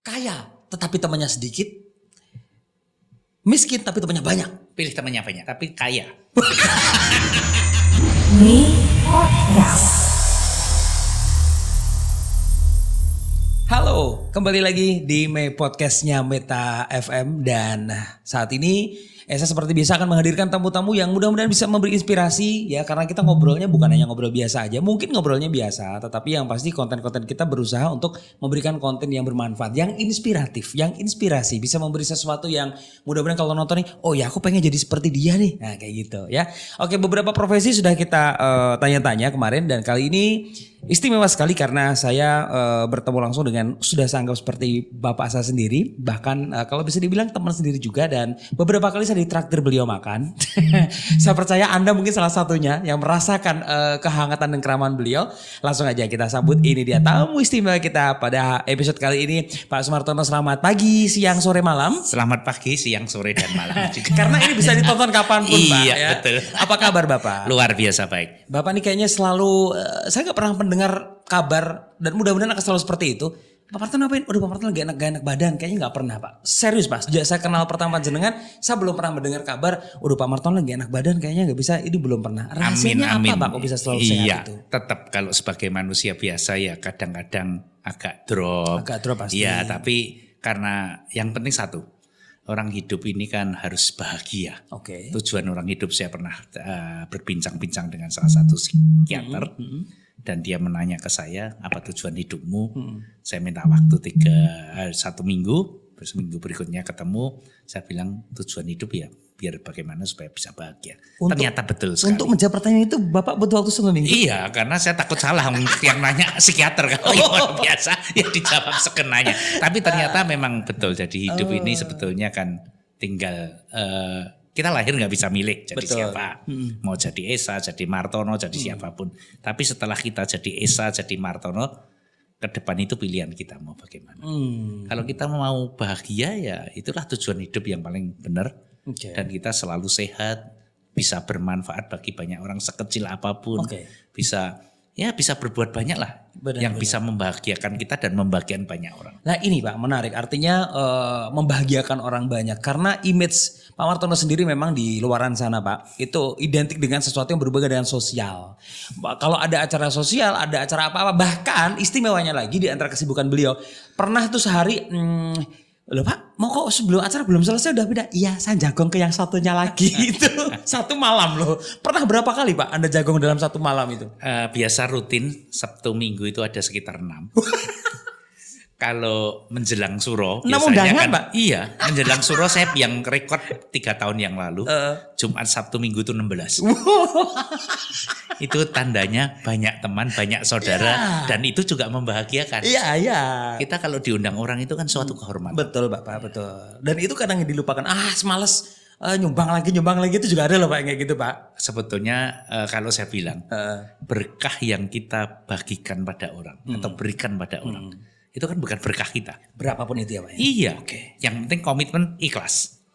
Kaya tetapi temannya sedikit. Miskin tapi temannya banyak. Pilih temannya banyak tapi kaya. Halo, kembali lagi di podcastnya Meta FM dan saat ini Esa seperti biasa akan menghadirkan tamu-tamu yang mudah-mudahan bisa memberi inspirasi ya, karena kita ngobrolnya bukan hanya ngobrol biasa aja, mungkin ngobrolnya biasa, tetapi yang pasti konten-konten kita berusaha untuk memberikan konten yang bermanfaat, yang inspiratif, yang inspirasi, bisa memberi sesuatu yang mudah-mudahan kalau nonton nih, oh ya aku pengen jadi seperti dia nih, nah kayak gitu ya. Oke, beberapa profesi sudah kita tanya-tanya kemarin dan kali ini istimewa sekali karena saya bertemu langsung dengan sudah saya anggap seperti bapak saya sendiri, bahkan kalau bisa dibilang teman sendiri juga, dan beberapa kali saya ditraktir beliau makan. Saya percaya Anda mungkin salah satunya yang merasakan kehangatan dan keramahan beliau. Langsung aja kita sambut, ini dia tamu istimewa kita pada episode kali ini, Pak Sumartono. Selamat pagi, siang, sore, malam. Selamat pagi, siang, sore, dan malam juga. Karena ini bisa ditonton kapanpun Pak. Iya, Ya. betul. Apa kabar Bapak? Luar biasa baik. Bapak ini kayaknya selalu, saya gak pernah mendengar kabar dan mudah-mudahan akan selalu seperti itu. Pak Marton ngapain? Udah Pak Marton gak enak badan. Kayaknya gak pernah Pak. Serius Pak. Sejak saya kenal pertama jenengan, saya belum pernah mendengar kabar, udah Pak Marton lagi enak badan kayaknya gak bisa. Ini belum pernah. Rahasianya Amin. apa Pak kok bisa selalu sehat Iya, itu? tetap kalau sebagai manusia biasa ya kadang-kadang agak drop. Agak drop pasti. Iya, tapi karena yang penting satu, orang hidup ini kan harus bahagia. Oke. Tujuan orang hidup, saya pernah berbincang-bincang dengan salah satu psikiater. Dan dia menanya ke saya, apa tujuan hidupmu? Saya minta waktu 1 minggu, seminggu berikutnya ketemu. Saya bilang tujuan hidup ya biar bagaimana supaya bisa bahagia. Ternyata betul sekali. Untuk menjawab pertanyaan itu Bapak butuh waktu seminggu? Iya, karena saya takut salah yang nanya psikiater kalau yang biasa ya dijawab sekenanya. Tapi ternyata memang betul, jadi hidup ini sebetulnya kan tinggal kita lahir nggak bisa milih jadi Betul. siapa. Mau jadi Esa, jadi Martono, jadi siapapun. Tapi setelah kita jadi Esa, jadi Martono, ke depan itu pilihan kita mau bagaimana. Kalau kita mau bahagia ya itulah tujuan hidup yang paling benar. Oke. Dan kita selalu sehat, bisa bermanfaat bagi banyak orang sekecil apapun. Oke. Bisa berbuat banyak lah. Benar. Yang bisa membahagiakan kita dan membahagiakan banyak orang. Nah ini Pak menarik, artinya membahagiakan orang banyak, karena image Pak Martono sendiri memang di luaran sana Pak itu identik dengan sesuatu yang berhubungan dengan sosial. Kalau ada acara sosial, ada acara apa-apa, bahkan istimewanya lagi di antara kesibukan beliau pernah tuh sehari, loh Pak mau kok sebelum acara belum selesai udah beda? Iya saya jagong ke yang satunya lagi itu satu malam loh. Pernah berapa kali Pak Anda jagong dalam satu malam itu? Biasa rutin Sabtu Minggu itu ada sekitar 6. Kalau menjelang suro 6 biasanya undangan, kan, Pak? Iya, menjelang suro saya yang rekod 3 tahun yang lalu, Jumat Sabtu Minggu itu 16. Itu tandanya banyak teman, banyak saudara, dan itu juga membahagiakan. Iya. Kita kalau diundang orang itu kan suatu kehormatan. Betul Bapak, betul. Dan itu kadang dilupakan. Semales nyumbang lagi itu juga ada loh Pak kayak gitu Pak. Sebetulnya kalau saya bilang berkah yang kita bagikan pada orang atau berikan pada orang itu kan bukan berkah kita. Berapapun itu ya Pak ya? Iya. Yang penting komitmen ikhlas.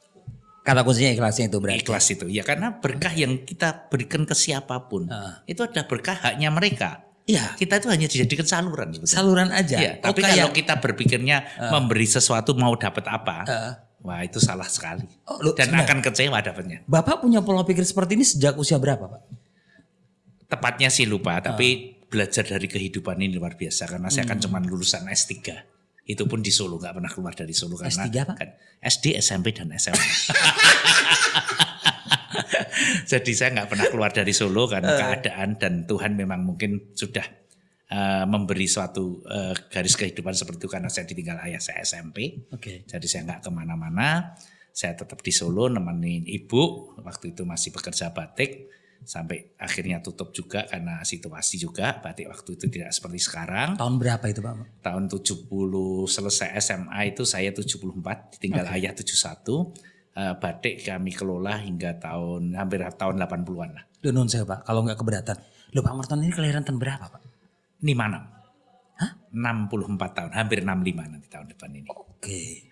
Kata kuncinya ikhlasnya itu berarti. Ikhlas itu ya, karena berkah yang kita berikan ke siapapun itu ada berkah haknya mereka. Iya. Kita itu hanya dijadikan saluran. Sebetulnya. Saluran aja. Iya, tapi kalau kita berpikirnya memberi sesuatu mau dapat apa, wah itu salah sekali. Dan sebentar. akan kecewa dapatnya. Bapak punya pola pikir seperti ini sejak usia berapa Pak? Tepatnya sih lupa, tapi belajar dari kehidupan ini luar biasa. Karena saya kan cuma lulusan S3. Itu pun di Solo, gak pernah keluar dari Solo. Karena S3 Pak? Kan, SD, SMP, dan SMA. Jadi saya gak pernah keluar dari Solo karena keadaan, dan Tuhan memang mungkin sudah memberi suatu garis kehidupan seperti itu. Karena saya ditinggal ayah saya SMP. Oke. Jadi saya gak kemana-mana. Saya tetap di Solo nemenin ibu. Waktu itu masih bekerja batik. Sampai akhirnya tutup juga karena situasi juga. Batik waktu itu tidak seperti sekarang. Tahun berapa itu Pak? Tahun 70 selesai SMA itu saya 74, ditinggal ayah 71. Batik kami kelola hingga hampir tahun 80-an lah. Nun saya Pak, kalau nggak keberatan. Loh Pak Marton ini kelahiran tahun berapa Pak? 56. Hah? 64 tahun, hampir 65 nanti tahun depan ini. Oke.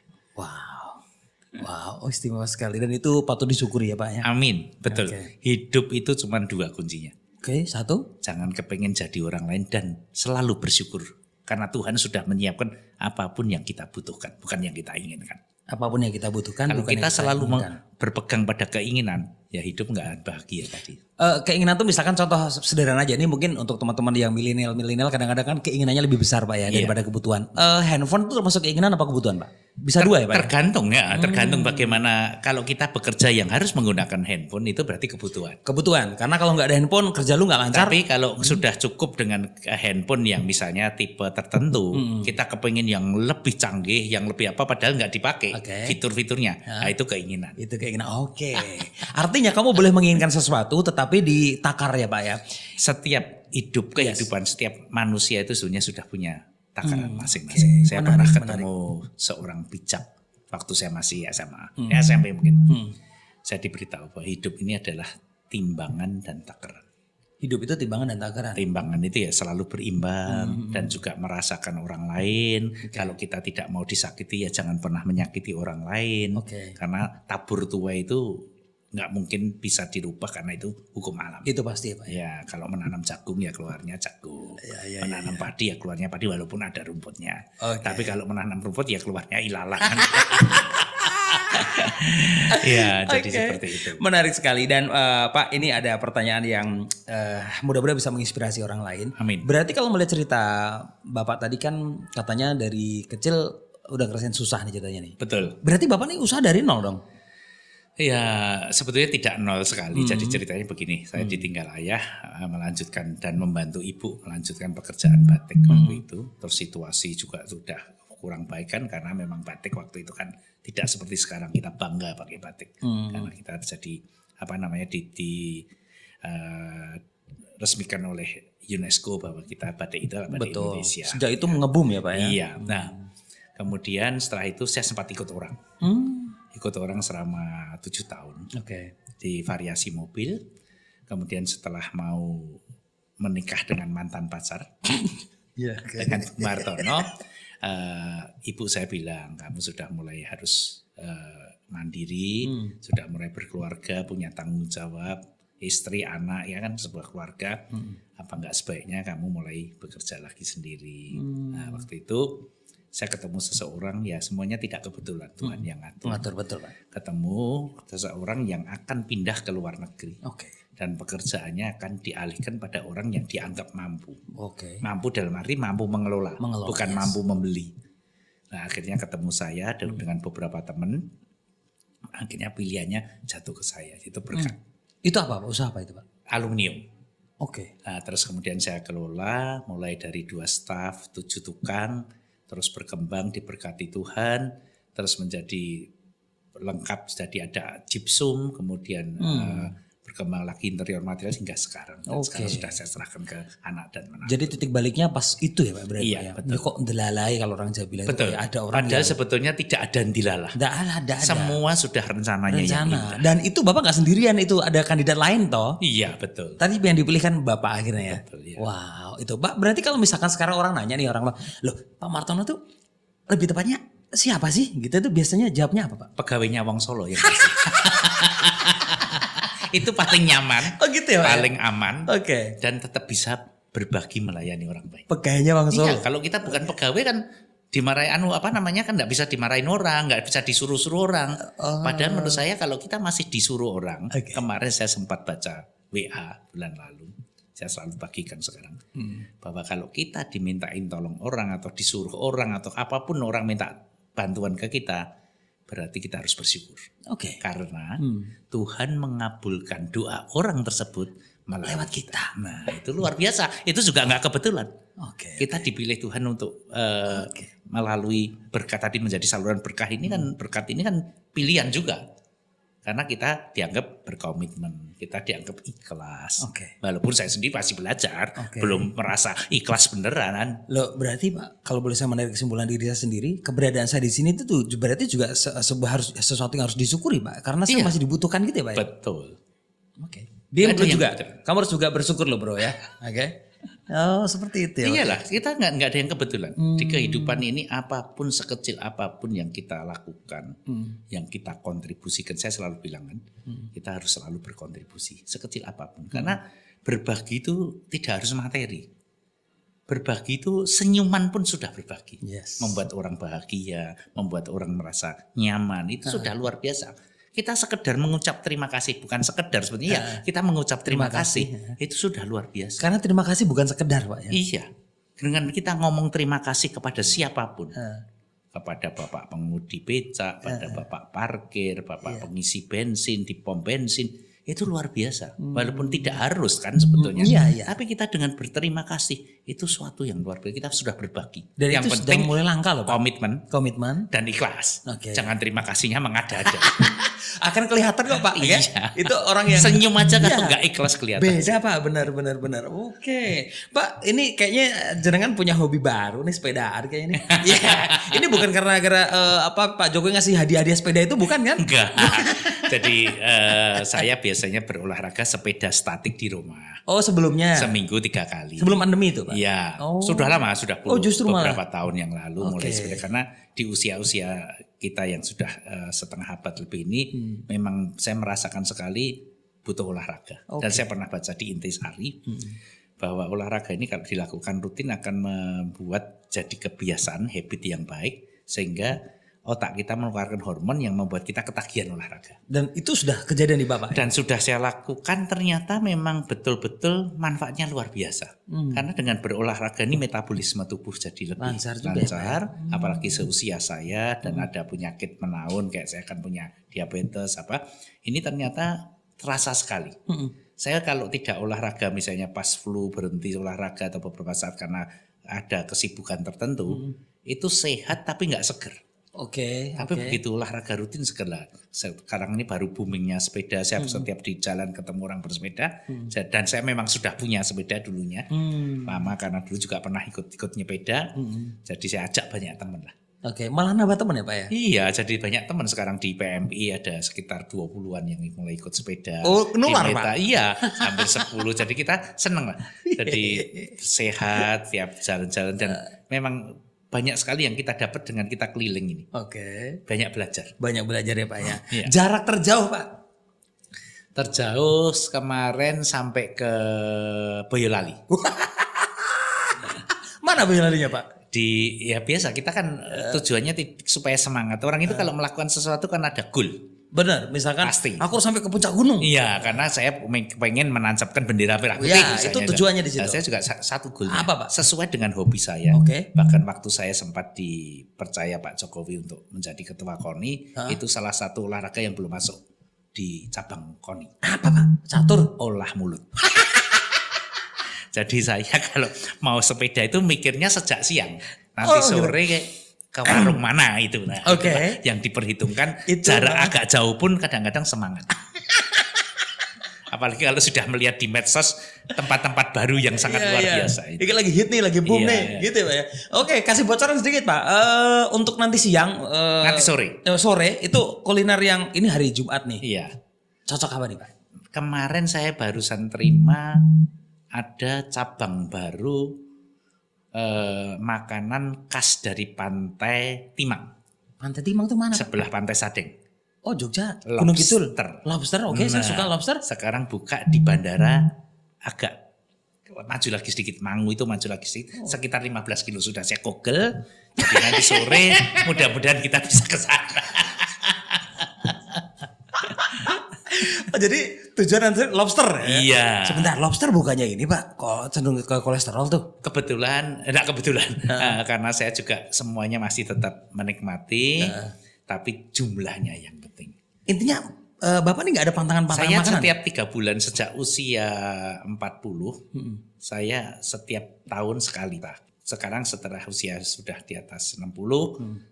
Wow, istimewa sekali, dan itu patut disyukuri ya Pak ya. Amin, betul. Oke. Hidup itu cuma 2 kuncinya. Oke, satu. Jangan kepengen jadi orang lain dan selalu bersyukur. Karena Tuhan sudah menyiapkan apapun yang kita butuhkan, bukan yang kita inginkan. Apapun yang kita butuhkan. Kalau bukan kita yang selalu inginkan. berpegang pada keinginan, ya hidup nggak akan bahagia tadi. Keinginan tuh misalkan contoh sederhana aja. Ini mungkin untuk teman-teman yang milenial kadang-kadang kan keinginannya lebih besar Pak ya daripada kebutuhan. Handphone itu termasuk keinginan apa kebutuhan Pak? Bisa dua ya Pak? Tergantung bagaimana. Kalau kita bekerja yang harus menggunakan handphone itu berarti kebutuhan. Kebutuhan. Karena kalau nggak ada handphone kerja lu nggak lancar. Tapi kalau sudah cukup dengan handphone yang misalnya tipe tertentu, kita kepingin yang lebih canggih, yang lebih apa, padahal nggak dipakai fitur-fiturnya. Nah itu keinginan. Itu keinginan. Oke. Artinya kamu boleh menginginkan sesuatu tetapi ditakar ya Pak ya. Setiap kehidupan setiap manusia itu sebenarnya sudah punya takaran masing-masing. Saya pernah ketemu seorang bijak waktu saya masih SMA, SMP mungkin. Saya diberitahu bahwa hidup ini adalah timbangan dan takaran. Hidup itu timbangan dan takaran. Timbangan itu ya selalu berimbang dan juga merasakan orang lain. Kalau kita tidak mau disakiti ya jangan pernah menyakiti orang lain. Karena tabur tuai itu nggak mungkin bisa dirubah karena itu hukum alam. Itu pasti ya Pak. Ya kalau menanam jagung ya keluarnya jagung. Menanam padi ya keluarnya padi walaupun ada rumputnya. Tapi kalau menanam rumput ya keluarnya ilalang. Ya jadi seperti itu. Menarik sekali dan Pak ini ada pertanyaan yang mudah-mudahan bisa menginspirasi orang lain. Amin. Berarti kalau melihat cerita Bapak tadi kan katanya dari kecil udah ngerasain susah nih ceritanya nih. Betul. Berarti Bapak nih usaha dari nol dong? Ya sebetulnya tidak nol sekali. Jadi ceritanya begini, saya ditinggal ayah melanjutkan dan membantu ibu melanjutkan pekerjaan batik waktu itu. Terus situasi juga sudah kurang baik kan karena memang batik waktu itu kan tidak seperti sekarang kita bangga pakai batik. Karena kita jadi resmikan oleh UNESCO bahwa kita batik itu adalah batik Indonesia. Sejak itu mengebum ya Pak ya? Iya. Nah kemudian setelah itu saya sempat ikut orang. Ikut orang selama 7 tahun di variasi mobil. Kemudian setelah mau menikah dengan mantan pacar dengan Bung Martono, ibu saya bilang kamu sudah mulai harus mandiri, sudah mulai berkeluarga, punya tanggung jawab, istri, anak, ya kan sebuah keluarga. Apa enggak sebaiknya kamu mulai bekerja lagi sendiri? Nah waktu itu saya ketemu seseorang ya semuanya tidak kebetulan Tuhan yang ngatur. Betul Pak. Ketemu seseorang yang akan pindah ke luar negeri. Dan pekerjaannya akan dialihkan pada orang yang dianggap mampu. Mampu dalam arti mampu mengelola bukan mampu membeli. Nah akhirnya ketemu saya dengan beberapa teman. Akhirnya pilihannya jatuh ke saya. Itu berkat. Itu apa Pak? Usaha apa itu Pak? Aluminium. Nah, terus kemudian saya kelola mulai dari 2 staf, 7 tukang. Terus berkembang diberkati Tuhan, terus menjadi lengkap, jadi ada gypsum, kemudian berkembang lagi interior material hingga sekarang. Dan sekarang sudah saya serahkan ke anak dan menantu. Jadi titik baliknya pas itu ya Pak berarti? Iya, betul. Ya, kok ndelalai kalau orang Jawa bilang betul. Itu, ada orang padahal sebetulnya tidak ada ndilalah. Ada. Semua sudah rencananya yang indah. Dan itu Bapak gak sendirian, itu ada kandidat lain toh? Iya betul. Tadi yang dipilihkan Bapak akhirnya ya? Betul, iya. Wow itu Pak, berarti kalau misalkan sekarang orang nanya nih loh Pak Martono tuh lebih tepatnya siapa sih? Gitu itu biasanya jawabnya apa Pak? Pegawainya Wong Solo ya. Itu paling nyaman, gitu ya Pak? Paling aman, Oke. dan tetap bisa berbagi melayani orang baik. Pegawainya Wong Solo. Iya, kalau kita bukan pegawai kan dimarahi kan nggak bisa dimarahin orang, nggak bisa disuruh-suruh orang. Padahal menurut saya kalau kita masih disuruh orang, kemarin saya sempat baca WA bulan lalu, saya selalu bagikan sekarang bahwa kalau kita dimintain tolong orang atau disuruh orang atau apapun orang minta bantuan ke kita, berarti kita harus bersyukur. Karena Tuhan mengabulkan doa orang tersebut lewat kita. Nah itu luar biasa. Itu juga nggak kebetulan. Kita dipilih Tuhan untuk melalui berkat tadi menjadi saluran berkah ini kan, berkat ini kan pilihan juga. Karena kita dianggap berkomitmen, kita dianggap ikhlas. Walaupun saya sendiri masih belajar, belum merasa ikhlas beneran. Loh berarti Pak, kalau boleh saya menarik kesimpulan diri saya sendiri, keberadaan saya di sini itu tuh berarti juga sesuatu yang harus disyukuri Pak, karena saya masih dibutuhkan gitu ya Pak. Betul. Dia juga. Kamu harus juga bersyukur loh bro ya. Oh seperti itu ya. Iyalah, kita nggak ada yang kebetulan. Di kehidupan ini apapun sekecil apapun yang kita lakukan, yang kita kontribusikan, saya selalu bilang kan, kita harus selalu berkontribusi sekecil apapun. Karena berbagi itu tidak harus materi. berbagi itu senyuman pun sudah berbagi. Yes. Membuat orang bahagia, membuat orang merasa nyaman, itu sudah luar biasa. Kita sekedar mengucap terima kasih, bukan sekedar sebetulnya ya, kita mengucap terima kasih, itu sudah luar biasa. Karena terima kasih bukan sekedar Pak ya. Iya, dengan kita ngomong terima kasih kepada siapapun, kepada bapak pengudi becak, pada bapak parkir, bapak pengisi bensin di pom bensin, itu luar biasa. Walaupun tidak harus kan sebetulnya, tapi kita dengan berterima kasih itu suatu yang luar biasa. Kita sudah berbagi. Dan yang itu penting sudah mulai langka loh Pak. Komitmen dan ikhlas. Oke. Jangan terima kasihnya mengada-ada. Akan kelihatan kok Pak ya. Iya. Itu orang yang senyum aja kan Iya. nggak ikhlas kelihatan. Beda Pak, benar. Oke. Pak, ini kayaknya jenengan punya hobi baru nih sepedaan kayaknya nih. Iya. Ini bukan karena Pak Jokowi ngasih hadiah-hadiah sepeda itu bukan kan? Enggak. Jadi saya biasanya berolahraga sepeda statik di rumah. Oh, sebelumnya. Seminggu 3 kali. Sebelum pandemi itu Pak? Iya. Oh. Sudah lama, sudah justru beberapa malah. tahun yang lalu mulai sepeda. Karena di usia-usia kita yang sudah setengah abad lebih ini, memang saya merasakan sekali butuh olahraga. Dan saya pernah baca di Intisari bahwa olahraga ini kalau dilakukan rutin akan membuat jadi kebiasaan, habit yang baik, sehingga otak kita mengeluarkan hormon yang membuat kita ketagihan olahraga. Dan itu sudah kejadian di Bapak? Dan sudah saya lakukan, ternyata memang betul-betul manfaatnya luar biasa. Karena dengan berolahraga ini metabolisme tubuh jadi lebih lancar, apalagi seusia saya dan ada penyakit menaun kayak saya kan punya diabetes ini ternyata terasa sekali. Saya kalau tidak olahraga, misalnya pas flu berhenti olahraga atau beberapa saat karena ada kesibukan tertentu, itu sehat tapi nggak seger. Tapi begitu olahraga rutin segala. Sekarang ini baru boomingnya sepeda. Saya setiap di jalan ketemu orang bersepeda. Dan saya memang sudah punya sepeda dulunya. Lama karena dulu juga pernah ikut nyepeda. Jadi saya ajak banyak teman lah. Malah nambah teman ya Pak ya? Iya, jadi banyak teman sekarang di PMI ada sekitar 20-an yang mulai ikut sepeda. Oh, nular Pak? Iya, hampir 10. Jadi kita seneng lah. Jadi sehat, tiap jalan-jalan dan memang banyak sekali yang kita dapat dengan kita keliling ini. Banyak belajar. Banyak belajar ya Pak ya. Iya. Jarak terjauh Pak? Terjauh kemarin sampai ke Boyolali. Mana Boyolalinya Pak? Ya biasa kita kan tujuannya supaya semangat. Orang itu kalau melakukan sesuatu kan ada goal. Benar, misalkan Pasti. aku harus sampai ke puncak gunung. Iya, karena saya pengen menancapkan bendera merah putih. Ya, misalnya. itu tujuannya di situ. Nah, saya juga satu goalnya. Apa, Pak? Sesuai dengan hobi saya. Bahkan waktu saya sempat dipercaya Pak Jokowi untuk menjadi ketua KONI, itu salah satu olahraga yang belum masuk di cabang KONI. Apa Pak? Catur? Olah mulut. Jadi saya kalau mau sepeda itu mikirnya sejak siang. Nanti sore kayak ke warung mana itu. Nah, itulah yang diperhitungkan jarak agak jauh pun kadang-kadang semangat. Apalagi kalau sudah melihat di medsos tempat-tempat baru yang sangat luar biasa. Ini lagi hit nih, lagi boom nih, gitu ya Pak ya. Kasih bocoran sedikit Pak. Untuk nanti siang, nanti sore. Sore itu kuliner yang ini hari Jumat nih. Iya. Cocok apa nih Pak? Kemarin saya barusan terima ada cabang baru makanan khas dari Pantai Timang. Pantai Timang itu mana? Sebelah Pantai Sadeng. Oh Jogja, Gunung Kidul. Lobster, saya suka lobster. Sekarang buka di bandara agak maju lagi sedikit, Mangu itu maju lagi sedikit, sekitar 15 kilo sudah saya google. Jadi nanti sore mudah-mudahan kita bisa ke sana. Jadi tujuan nanti lobster ya? Iya. Sebentar, lobster bukannya ini Pak, kok cenderung ke kolesterol tuh? Kebetulan, karena saya juga semuanya masih tetap menikmati, tapi jumlahnya yang penting. Intinya Bapak ini gak ada pantangan-pantangan saya makanan? Setiap 3 bulan sejak usia 40, saya setiap tahun sekali Pak. Sekarang setelah usia sudah di atas 60,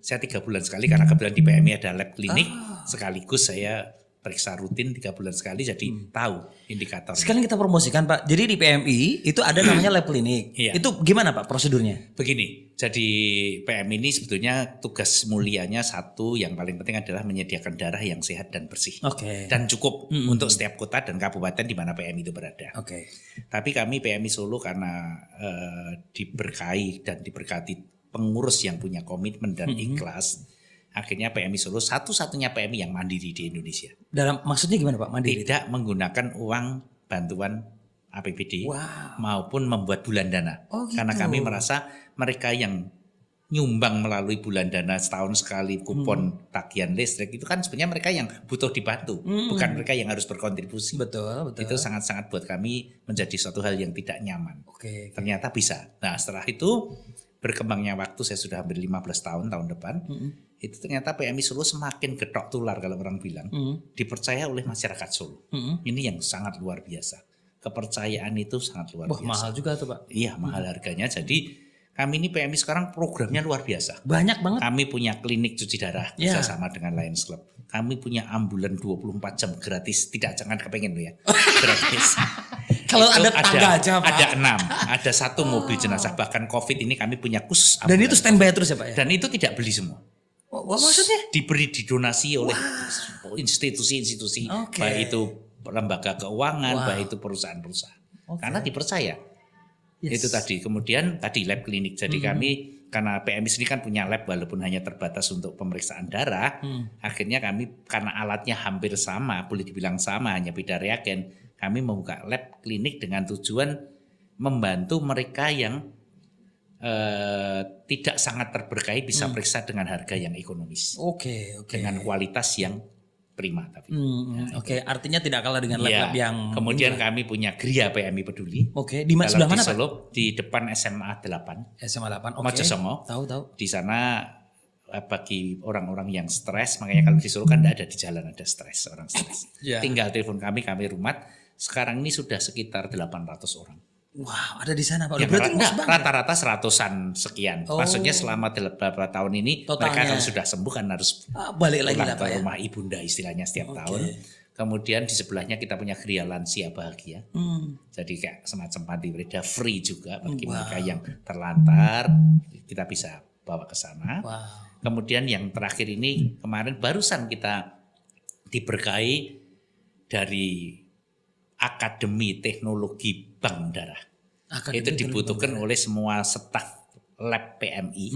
saya 3 bulan sekali karena kebetulan di PMI ada lab klinik, sekaligus saya periksa rutin 3 bulan sekali, jadi tahu indikator. Sekarang kita promosikan Pak. Jadi di PMI itu ada namanya lab klinik. Iya. Itu gimana Pak prosedurnya? Begini, jadi PMI ini sebetulnya tugas mulianya satu yang paling penting adalah menyediakan darah yang sehat dan bersih. Dan cukup untuk setiap kota dan kabupaten di mana PMI itu berada. Tapi kami PMI Solo karena diberkahi dan diberkati pengurus yang punya komitmen dan ikhlas, akhirnya PMI Solo satu-satunya PMI yang mandiri di Indonesia. Maksudnya gimana Pak mandiri? Tidak menggunakan uang bantuan APBD Wow. maupun membuat bulan dana. Oh, gitu. Karena kami merasa mereka yang nyumbang melalui bulan dana setahun sekali kupon tagihan listrik itu kan sebenarnya mereka yang butuh dibantu, bukan mereka yang harus berkontribusi. Betul. Itu sangat-sangat buat kami menjadi suatu hal yang tidak nyaman. Oke. Ternyata bisa. Nah setelah itu berkembangnya waktu, saya sudah hampir 15 tahun depan, itu ternyata PMI Solo semakin getok tular kalau orang bilang, dipercaya oleh masyarakat Solo. Ini yang sangat luar biasa. Kepercayaan itu sangat luar biasa. Mahal juga tuh Pak. Iya, mahal harganya. Jadi kami ini PMI sekarang programnya luar biasa. Banyak banget. Kami punya klinik cuci darah bersama dengan Lions Club. Kami punya ambulan 24 jam gratis. Jangan kepengen lo ya. Gratis. Kalau ada tangga aja Pak. Ada 6. Ada 1 mobil jenazah. Bahkan COVID ini kami punya khusus Dan ambulan. itu standby terus ya Pak ya? Dan itu tidak beli semua. Maksudnya? Diberi didonasi oleh institusi-institusi. Baik itu lembaga keuangan, baik itu perusahaan-perusahaan. Karena dipercaya. Itu tadi. Kemudian tadi lab klinik. Jadi kami karena PMI sendiri kan punya lab walaupun hanya terbatas untuk pemeriksaan darah. Akhirnya kami karena alatnya hampir sama, boleh dibilang sama, hanya beda reagen. Kami membuka lab klinik dengan tujuan membantu mereka yang tidak sangat terberkahi bisa periksa dengan harga yang ekonomis. Oke. Dengan kualitas yang prima tapi. Oke, artinya tidak kalah dengan lab-lab yang kemudian kami punya Gria PMI Peduli. Oke, di sebelah mana Pak? Solo, di depan SMA 8. SMA 8. Oke. Mojosongo. Tahu. Di sana bagi orang-orang yang stres, makanya kalau di Solo kan tidak ada di jalan ada stres, orang stres. Tinggal telepon kami rumat. Sekarang ini sudah sekitar 800 orang. Wow, ada di sana Pak. Ya, berarti rata-rata 100-an sekian. Maksudnya selama beberapa tahun ini mereka kan sudah sembuh kan harus balik lagi ke rumah ibunda istilahnya setiap tahun. Kemudian di sebelahnya kita punya Gria Lansia Bahagia. Jadi kayak semacam panti werda free juga bagi mereka yang terlantar, kita bisa bawa ke sana. Kemudian yang terakhir ini kemarin barusan kita diberkahi dari Akademi Teknologi Bank Darah. Itu dibutuhkan oleh semua staf lab PMI.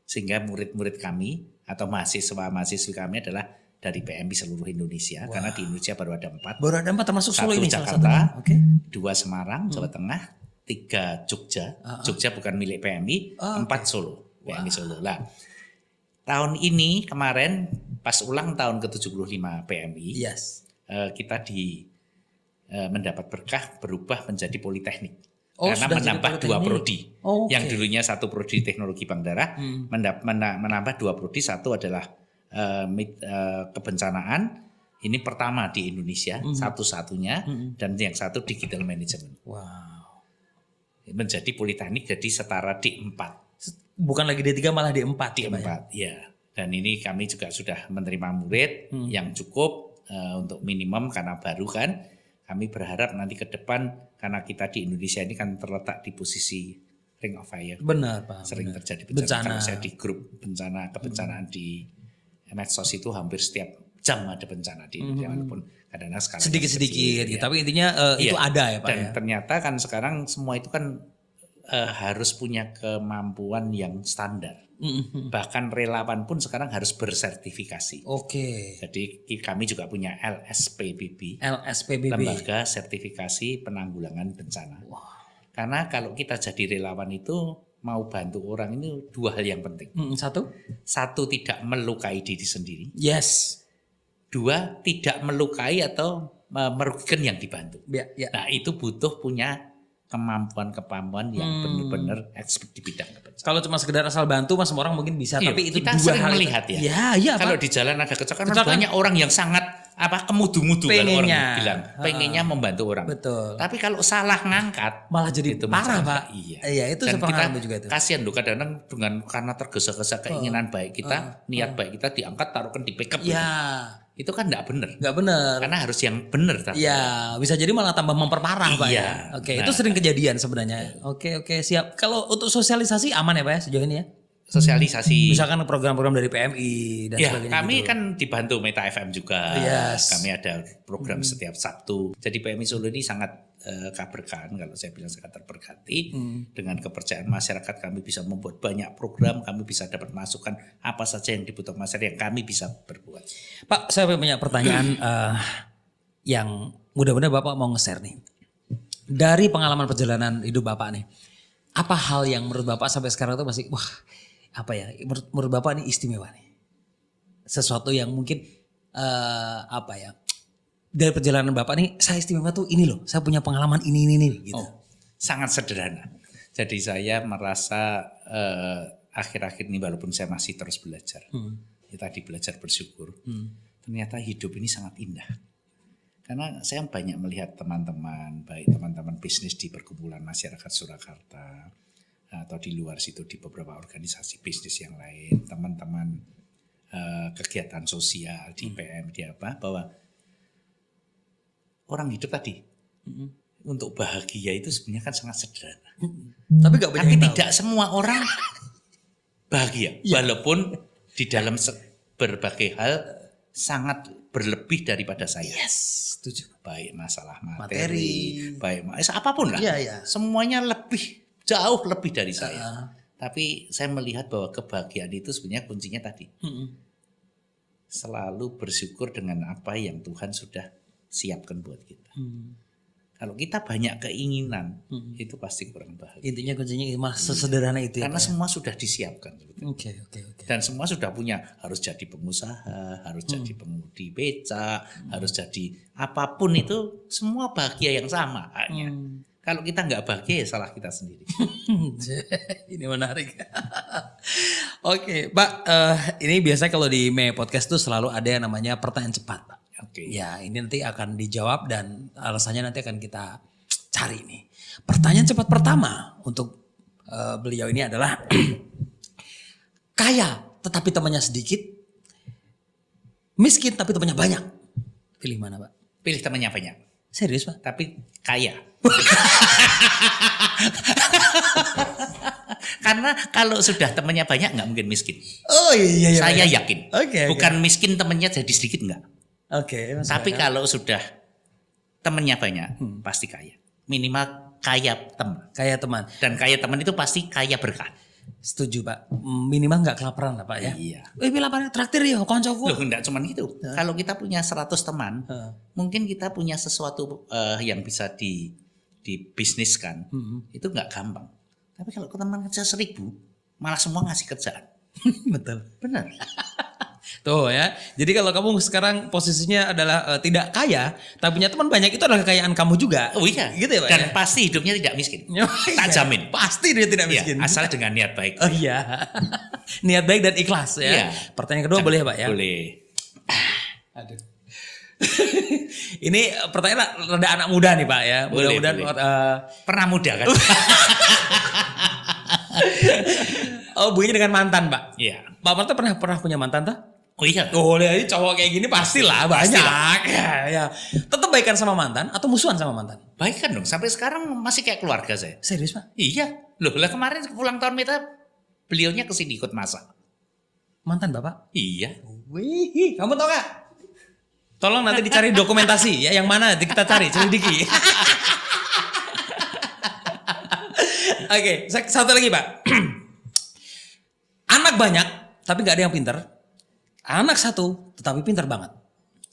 Sehingga murid-murid kami atau mahasiswa-mahasiswi kami adalah dari PMI seluruh Indonesia. Karena di Indonesia baru ada 4. Baru ada 4 termasuk Solo ini Jakarta, 2 Semarang, Jawa Tengah, 3 Jogja. Jogja bukan milik PMI, 4 Solo. PMI Solo. Lah, tahun ini kemarin pas ulang tahun ke-75 PMI, kita mendapat berkah berubah menjadi politeknik. Karena menambah 2 prodi. Yang dulunya 1 prodi teknologi bank darah, menambah 2 prodi. 1 adalah kebencanaan. Ini pertama di Indonesia, satu-satunya. Dan yang 1 digital management. Menjadi politeknik jadi setara D4. Bukan lagi D3 malah D4. D4, ya. Dan ini kami juga sudah menerima murid yang cukup untuk minimum karena baru kan. Kami berharap nanti ke depan karena kita di Indonesia ini kan terletak di posisi ring of fire. Benar Pak. Sering terjadi bencana. Kalau saya di grup kebencanaan di medsos itu hampir setiap jam ada bencana di Indonesia walaupun kadang-kadang skala sedikit-sedikit gitu. Tapi intinya itu ada ya Pak. Dan ternyata kan sekarang semua itu kan harus punya kemampuan yang standar. Bahkan relawan pun sekarang harus bersertifikasi. Jadi kami juga punya LSPBB. Lembaga Sertifikasi Penanggulangan Bencana. Karena kalau kita jadi relawan itu mau bantu orang ini 2 hal yang penting. Satu tidak melukai diri sendiri. 2 tidak melukai atau merugikan yang dibantu. Nah itu butuh punya kemampuan yang benar-benar expert di bidang kebencanaan. Kalau cuma sekedar asal bantu mas semua orang mungkin bisa, tapi itu kita 2 sering hal melihat itu. Ya. Kalau di jalan ada kecelakaan banyak orang yang sangat kemudu-mudu kalau orang bilang pengennya membantu orang. Betul. Tapi kalau salah ngangkat malah jadi itu parah Pak. Iya itu dan kita juga itu. Kasihan loh kadang-kadang karena tergesa-gesa keinginan baik kita, niat baik kita diangkat taruhkan di backup. Itu kan enggak benar. Enggak benar. Karena harus yang benar. Iya, bisa jadi malah tambah memperparah Pak. Itu sering kejadian sebenarnya. Oke, siap. Kalau untuk sosialisasi aman ya Pak ya sejauh ini ya? Sosialisasi. Misalkan program-program dari PMI dan sebagainya. Kami gitu. kan dibantu Meta FM juga. Kami ada program setiap Sabtu. Jadi PMI Solo ini sangat keberkahan, kalau saya bilang sangat terberkati. Dengan kepercayaan masyarakat kami bisa membuat banyak program, kami bisa dapat masukan apa saja yang dibutuhkan masyarakat yang kami bisa berbuat. Pak, saya punya pertanyaan yang mudah-mudahan Bapak mau nge-share nih. Dari pengalaman perjalanan hidup Bapak nih, apa hal yang menurut Bapak sampai sekarang tuh masih wah apa ya? Menurut Bapak ini istimewa nih. Sesuatu yang mungkin apa ya? Dari perjalanan Bapak nih saya istimewa tuh ini loh. Saya punya pengalaman ini gitu. Oh, sangat sederhana. Jadi saya merasa akhir-akhir ini walaupun saya masih terus belajar. Ya tadi belajar bersyukur. Ternyata hidup ini sangat indah. Karena saya banyak melihat teman-teman, baik teman-teman bisnis di perkumpulan masyarakat Surakarta atau di luar situ di beberapa organisasi bisnis yang lain, teman-teman kegiatan sosial di PM di apa, bahwa orang hidup tadi untuk bahagia itu sebenarnya kan sangat sederhana. Tapi gak banyak yang tahu. Tidak semua orang bahagia, walaupun di dalam berbagai hal sangat berlebih daripada saya. Yes, setuju. Baik masalah materi. Baik apapun lah. Iya. Semuanya jauh lebih dari saya. Tapi saya melihat bahwa kebahagiaan itu sebenarnya kuncinya tadi. Selalu bersyukur dengan apa yang Tuhan sudah siapkan buat kita. Kalau kita banyak keinginan, itu pasti kurang bahagia. Intinya kuncinya malah sesederhana itu. Karena semua sudah disiapkan. Oke. Dan semua sudah punya, harus jadi pengusaha, harus jadi pengemudi beca, harus jadi apapun itu, semua bahagia yang sama hanya. Kalau kita nggak bahagia ya salah kita sendiri. Ini menarik. Oke, Pak. Ini biasa kalau di Me Podcast tuh selalu ada yang namanya pertanyaan cepat, Pak. Oke. Ya, ini nanti akan dijawab dan alasannya nanti akan kita cari nih. Pertanyaan cepat pertama untuk beliau ini adalah kaya tetapi temannya sedikit, miskin tapi temannya banyak. Pilih mana, Pak? Pilih temannya banyak, Serius, Pak? tapi kaya. Karena kalau sudah temannya banyak nggak mungkin miskin. Oh iya. Saya yakin. Oke. Bukan miskin temannya jadi sedikit enggak. Oke. Tapi kalau sudah temannya banyak pasti kaya. Minimal kaya teman. Kaya teman. Dan kaya teman itu pasti kaya berkah. Setuju, Pak. Minimal nggak kelaparan lah, Pak ya. Iya. Lapar traktir ya koncoku. Loh enggak cuman gitu. Kalau kita punya 100 teman, mungkin kita punya sesuatu yang bisa dibisniskan. Itu enggak gampang. Tapi kalau ke teman kerja 1000, malah semua ngasih kerjaan. Betul. Benar. Tuh ya. Jadi kalau kamu sekarang posisinya adalah tidak kaya, tapi punya teman banyak, itu adalah kekayaan kamu juga. Oh iya. Gitu ya, Pak. Dan ya? pasti hidupnya tidak miskin. Tak Iya. jamin. Pasti dia tidak Iya, miskin. asal dengan niat baik. Oh iya. Niat baik dan ikhlas ya. Iya. Pertanyaan kedua boleh ya, Pak ya? Boleh. Aduh. Ini pertanyaan rada anak muda nih, Pak ya. Boleh, Mudah-mudahan boleh. Pernah muda kan? oh, bunyinya dengan mantan, Pak. Iya. Pak Marta pernah punya mantan tuh? Oh iya. Oh, lihat cowok kayak gini pastilah banyak. Pastilah. Ya. Tetap baikan sama mantan atau musuhan sama mantan? Baik kan dong. Sampai sekarang masih kayak keluarga saya. Serius, Pak? Iya. Loh lah kemarin ulang tahun Meta beliaunya kesini ikut masak. Mantan Bapak? Iya. Wih, kamu tau gak? Tolong nanti dicari dokumentasi ya, yang mana kita cari, selidiki. Oke, satu lagi, Pak. Anak banyak tapi gak ada yang pinter. Anak satu tetapi pinter banget.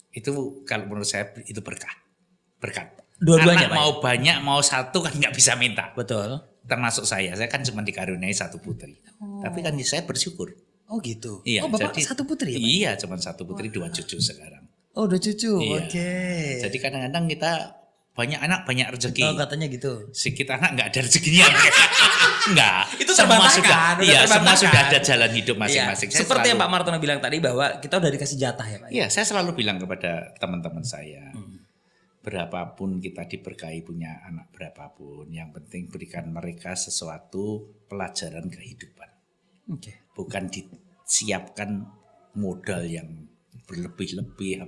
Itu kalau menurut saya itu berkah. Berkat. Dua-duanya, Anak Pak, mau banyak mau satu kan nggak bisa minta. Betul. Termasuk saya kan cuma dikaruniai satu putri. Tapi kan saya bersyukur. Oh gitu. Iya, Oh Bapak jadi, satu putri ya, Pak? Iya, cuma satu putri, 2 cucu sekarang. Oh udah cucu, Iya. oke. Jadi kadang-kadang kita banyak anak banyak rezeki. Oh katanya gitu. Sedikit anak nggak ada rezekinya. Enggak. Itu semua terbantahkan, sudah. udah Iya, semua terbantahkan. sudah ada jalan hidup masing-masing. Iya, Saya seperti yang selalu- Pak Martono bilang tadi bahwa kita udah dikasih jatah ya, Pak. Iya, saya selalu bilang kepada teman-teman saya, berapapun kita diberkahi punya anak berapapun, yang penting berikan mereka sesuatu pelajaran kehidupan. Oke. Bukan disiapkan modal yang berlebih-lebih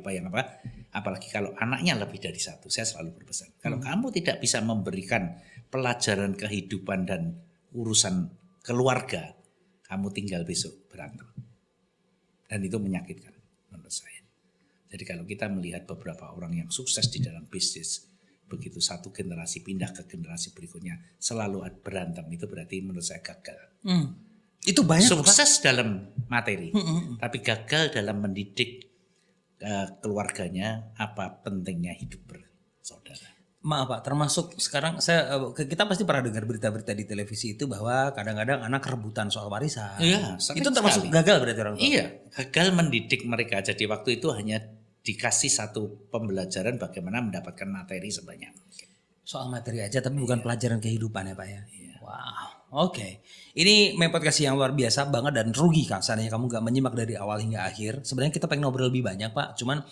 apalagi kalau anaknya lebih dari satu. Saya selalu berpesan, kalau kamu tidak bisa memberikan pelajaran kehidupan dan urusan keluarga, kamu tinggal besok berantem. Dan itu menyakitkan menurut saya. Jadi kalau kita melihat beberapa orang yang sukses di dalam bisnis, begitu satu generasi pindah ke generasi berikutnya selalu berantem, itu berarti menurut saya gagal. Itu banyak loh, Pak. Sukses dalam materi, tapi gagal dalam mendidik keluarganya apa pentingnya hidup bersaudara. Maaf Pak, termasuk sekarang kita pasti pernah dengar berita-berita di televisi itu bahwa kadang-kadang anak rebutan soal warisan. Iya, sering Itu termasuk sekali. gagal berarti orang tua. Iya, gagal mendidik mereka. Jadi waktu itu hanya dikasih satu pembelajaran bagaimana mendapatkan materi sebanyak mungkin. Soal materi aja tapi bukan pelajaran kehidupan ya Pak ya. Wow, oke. Ini main podcast yang luar biasa banget dan rugi Kak seandainya kamu gak menyimak dari awal hingga akhir. Sebenarnya kita pengen ngobrol lebih banyak Pak, cuman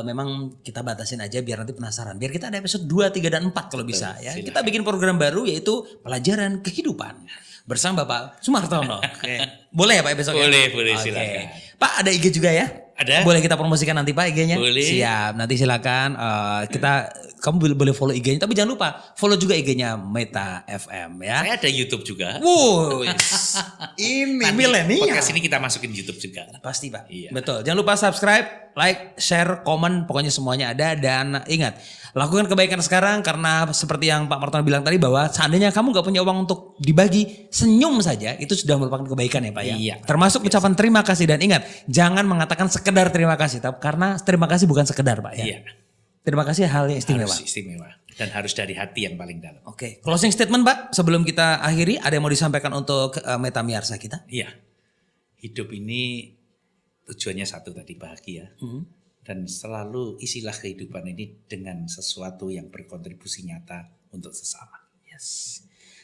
memang kita batasin aja biar nanti penasaran. Biar kita ada episode 2, 3, dan 4 kalau bisa ya. silakan. Kita bikin program baru yaitu pelajaran kehidupan. Bersama Bapak Sumartono. Oke. Boleh ya Pak besok ya? Boleh, Oke. silakan. Pak ada IG juga ya? Ada. Boleh kita promosikan nanti Pak IG-nya? Boleh. Siap, nanti silakan kamu boleh follow IG-nya, tapi jangan lupa follow juga IG-nya Meta FM ya. Saya ada YouTube juga. Wow, ini Nanti milenial. podcast ini kita masukin YouTube juga. Pasti Pak. Iya. Betul. Jangan lupa subscribe, like, share, komen, pokoknya semuanya ada. Dan ingat, lakukan kebaikan sekarang karena seperti yang Pak Martono bilang tadi bahwa seandainya kamu gak punya uang untuk dibagi, senyum saja itu sudah merupakan kebaikan ya Pak ya. Iya. Termasuk ucapan terima kasih dan ingat, jangan mengatakan sekedar terima kasih, karena terima kasih bukan sekedar Pak ya. Iya. Terima kasih hal yang istimewa. Harus istimewa dan harus dari hati yang paling dalam. Oke, closing statement Pak sebelum kita akhiri, ada yang mau disampaikan untuk Meta Miarsa kita? Iya. Hidup ini tujuannya satu tadi, bahagia. Dan selalu isilah kehidupan ini dengan sesuatu yang berkontribusi nyata untuk sesama. Yes.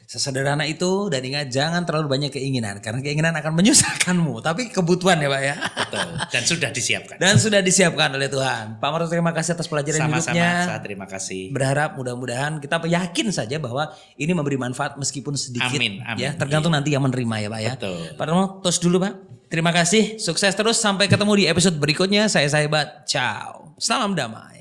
Sesederhana itu dan ingat jangan terlalu banyak keinginan karena keinginan akan menyusahkanmu, tapi kebutuhan ya Pak ya. Betul. Dan sudah disiapkan. Dan sudah disiapkan oleh Tuhan. Pak Martono terima kasih atas pelajaran Sama-sama, hidupnya. saya terima kasih. Berharap mudah-mudahan kita yakin saja bahwa ini memberi manfaat meskipun sedikit. Amin, amin. Ya, tergantung nanti yang menerima ya Pak ya. Betul. Pak Martono tos dulu Pak. Terima kasih, sukses terus sampai ketemu di episode berikutnya. Saya Sahibat. Ciao. Salam damai.